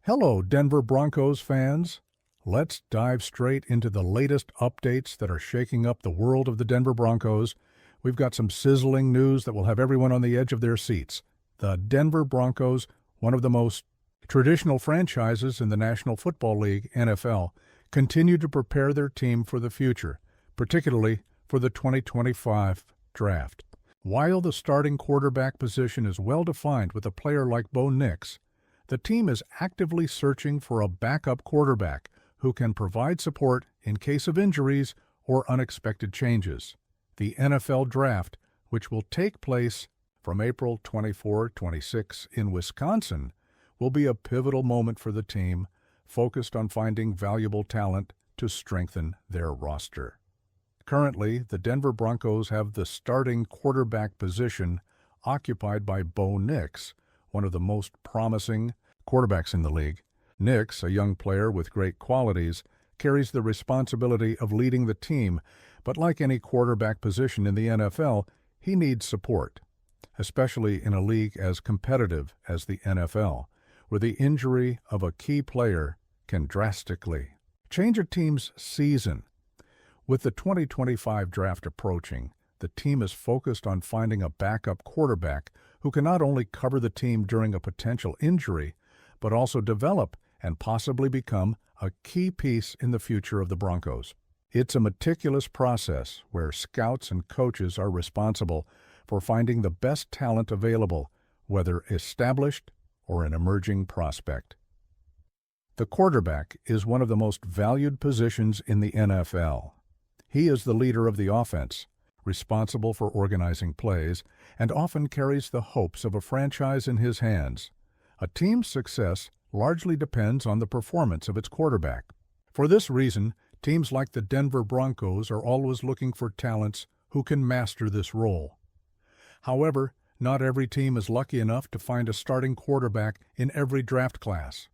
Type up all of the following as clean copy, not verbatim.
Hello, Denver Broncos fans. Let's dive straight into the latest updates that are shaking up the world of the Denver Broncos. We've got some sizzling news that will have everyone on the edge of their seats. The Denver Broncos, one of the most traditional franchises in the National Football League, NFL, continue to prepare their team for the future, particularly for the 2025 draft. While the starting quarterback position is well defined with a player like Bo Nix, the team is actively searching for a backup quarterback who can provide support in case of injuries or unexpected changes. The NFL Draft, which will take place from April 24-26 in Wisconsin, will be a pivotal moment for the team, focused on finding valuable talent to strengthen their roster. Currently, the Denver Broncos have the starting quarterback position occupied by Bo Nix, one of the most promising quarterbacks in the league. Nix, a young player with great qualities, carries the responsibility of leading the team, but like any quarterback position in the NFL, he needs support, especially in a league as competitive as the NFL, where the injury of a key player can drastically change a team's season. With the 2025 draft approaching, the team is focused on finding a backup quarterback who can not only cover the team during a potential injury, but also develop and possibly become a key piece in the future of the Broncos. It's a meticulous process where scouts and coaches are responsible for finding the best talent available, whether established or an emerging prospect. The quarterback is one of the most valued positions in the NFL. He is the leader of the offense, responsible for organizing plays, and often carries the hopes of a franchise in his hands. A team's success largely depends on the performance of its quarterback. For this reason, teams like the Denver Broncos are always looking for talents who can master this role. However, not every team is lucky enough to find a starting quarterback in every draft class.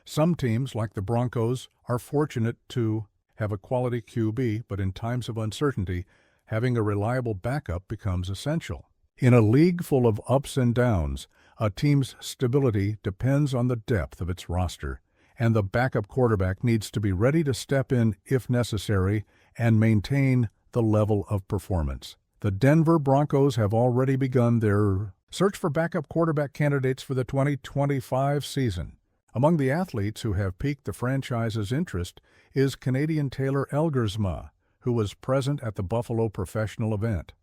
Some teams, like the Broncos, are fortunate to have a quality QB, but in times of uncertainty, having a reliable backup becomes essential. In a league full of ups and downs, a team's stability depends on the depth of its roster, and the backup quarterback needs to be ready to step in if necessary and maintain the level of performance. The Denver Broncos have already begun their search for backup quarterback candidates for the 2025 season. Among the athletes who have piqued the franchise's interest is Canadian Taylor Elgersma, who was present at the Buffalo professional event.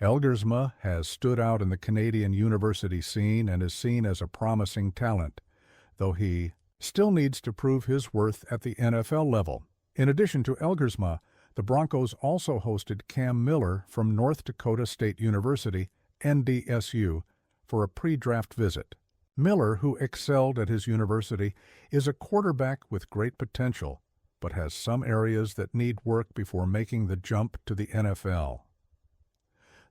Elgersma has stood out in the Canadian university scene and is seen as a promising talent, though he still needs to prove his worth at the NFL level. In addition to Elgersma, the Broncos also hosted Cam Miller from North Dakota State University, NDSU, for a pre-draft visit. Miller, who excelled at his university, is a quarterback with great potential, but has some areas that need work before making the jump to the NFL.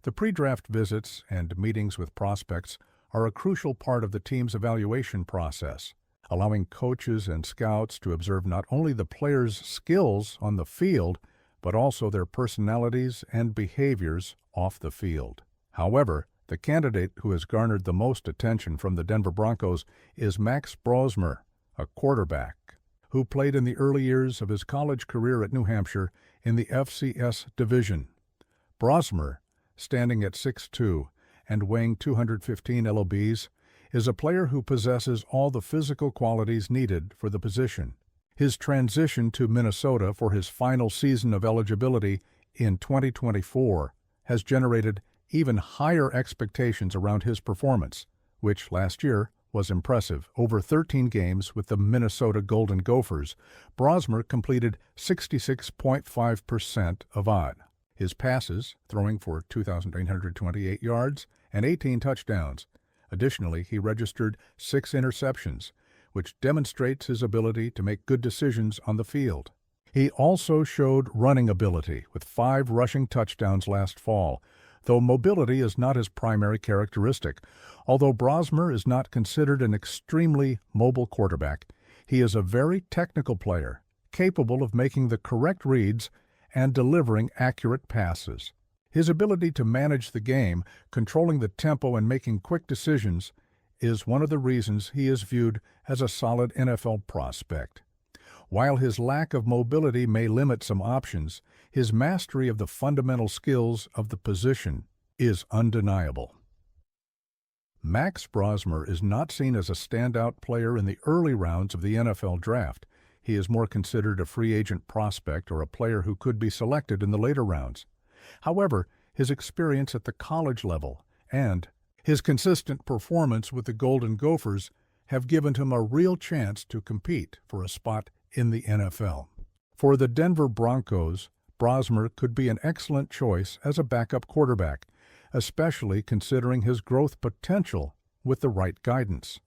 The pre-draft visits and meetings with prospects are a crucial part of the team's evaluation process, allowing coaches and scouts to observe not only the players' skills on the field, but also their personalities and behaviors off the field. However, the candidate who has garnered the most attention from the Denver Broncos is Max Brosmer, a quarterback who played in the early years of his college career at New Hampshire in the FCS division. Brosmer, standing at 6'2" and weighing 215 lbs, is a player who possesses all the physical qualities needed for the position. His transition to Minnesota for his final season of eligibility in 2024 has generated even higher expectations around his performance, which last year was impressive. Over 13 games with the Minnesota Golden Gophers, Brosmer completed 66.5% of odd. His passes, throwing for 2,828 yards and 18 touchdowns. Additionally, he registered 6 interceptions, which demonstrates his ability to make good decisions on the field. He also showed running ability with 5 rushing touchdowns last fall, though mobility is not his primary characteristic. Although Brosmer is not considered an extremely mobile quarterback, he is a very technical player, capable of making the correct reads and delivering accurate passes. His ability to manage the game, controlling the tempo and making quick decisions, is one of the reasons he is viewed as a solid NFL prospect. While his lack of mobility may limit some options, his mastery of the fundamental skills of the position is undeniable. Max Brosmer is not seen as a standout player in the early rounds of the NFL draft. He is more considered a free agent prospect or a player who could be selected in the later rounds. However, his experience at the college level and his consistent performance with the Golden Gophers have given him a real chance to compete for a spot in the NFL. For the Denver Broncos, Brosmer could be an excellent choice as a backup quarterback, especially considering his growth potential with the right guidance.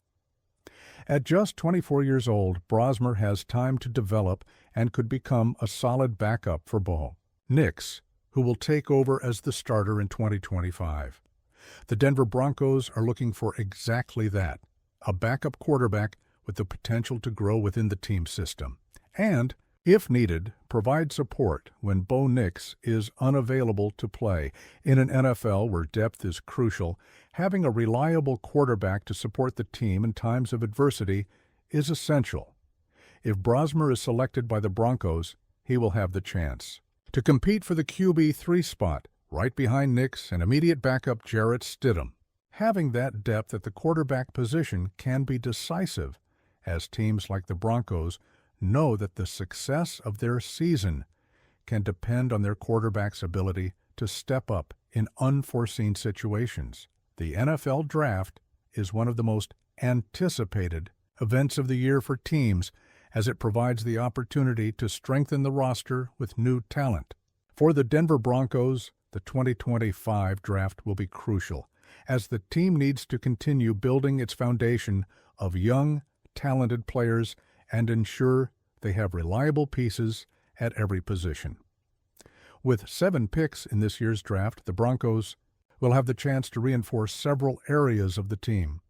At just 24 years old, Brosmer has time to develop and could become a solid backup for Bo Nix, who will take over as the starter in 2025. The Denver Broncos are looking for exactly that, a backup quarterback with the potential to grow within the team system, and, if needed, provide support when Bo Nix is unavailable to play. In an NFL where depth is crucial, having a reliable quarterback to support the team in times of adversity is essential. If Brosmer is selected by the Broncos, he will have the chance to compete for the QB3 spot, right behind Nix and immediate backup Jarrett Stidham. Having that depth at the quarterback position can be decisive, as teams like the Broncos know that the success of their season can depend on their quarterback's ability to step up in unforeseen situations. The NFL Draft is one of the most anticipated events of the year for teams, as it provides the opportunity to strengthen the roster with new talent. For the Denver Broncos, the 2025 draft will be crucial, as the team needs to continue building its foundation of young, talented players and ensure they have reliable pieces at every position. With 7 picks in this year's draft, the Broncos will have the chance to reinforce several areas of the team.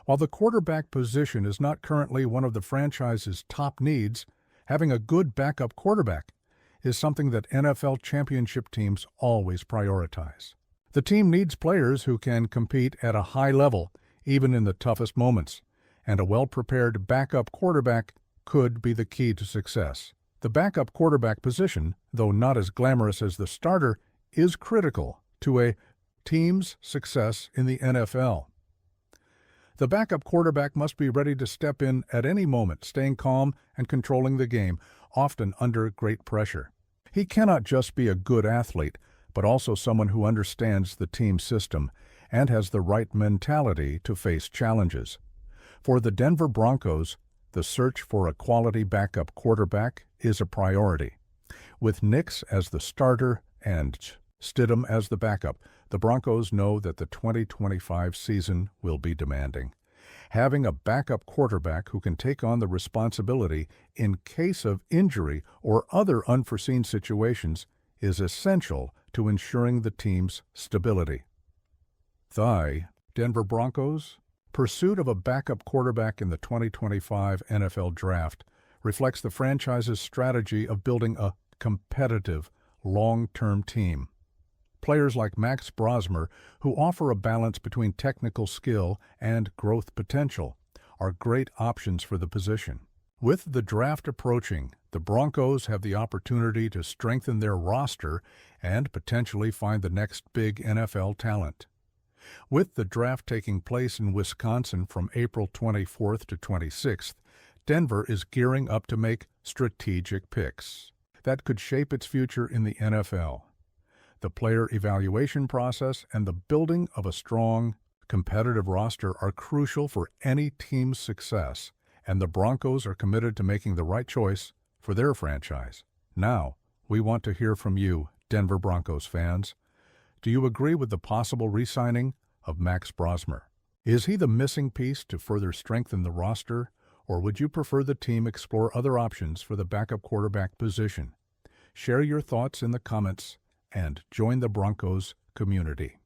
While the quarterback position is not currently one of the franchise's top needs, having a good backup quarterback is something that NFL championship teams always prioritize. The team needs players who can compete at a high level, even in the toughest moments, and a well-prepared backup quarterback could be the key to success. The backup quarterback position, though not as glamorous as the starter, is critical to a team's success in the NFL. The backup quarterback must be ready to step in at any moment, staying calm and controlling the game, often under great pressure. He cannot just be a good athlete, but also someone who understands the team system and has the right mentality to face challenges. For the Denver Broncos, the search for a quality backup quarterback is a priority. With Nix as the starter and Stidham as the backup, the Broncos know that the 2025 season will be demanding. Having a backup quarterback who can take on the responsibility in case of injury or other unforeseen situations is essential to ensuring the team's stability. The Denver Broncos' pursuit of a backup quarterback in the 2025 NFL Draft reflects the franchise's strategy of building a competitive, long-term team. Players like Max Brosmer, who offer a balance between technical skill and growth potential, are great options for the position. With the draft approaching, the Broncos have the opportunity to strengthen their roster and potentially find the next big NFL talent. With the draft taking place in Wisconsin from April 24th to 26th, Denver is gearing up to make strategic picks that could shape its future in the NFL. The player evaluation process and the building of a strong, competitive roster are crucial for any team's success, and the Broncos are committed to making the right choice for their franchise. Now, we want to hear from you, Denver Broncos fans. Do you agree with the possible re-signing of Max Brosmer? Is he the missing piece to further strengthen the roster, or would you prefer the team explore other options for the backup quarterback position? Share your thoughts in the comments and join the Broncos community.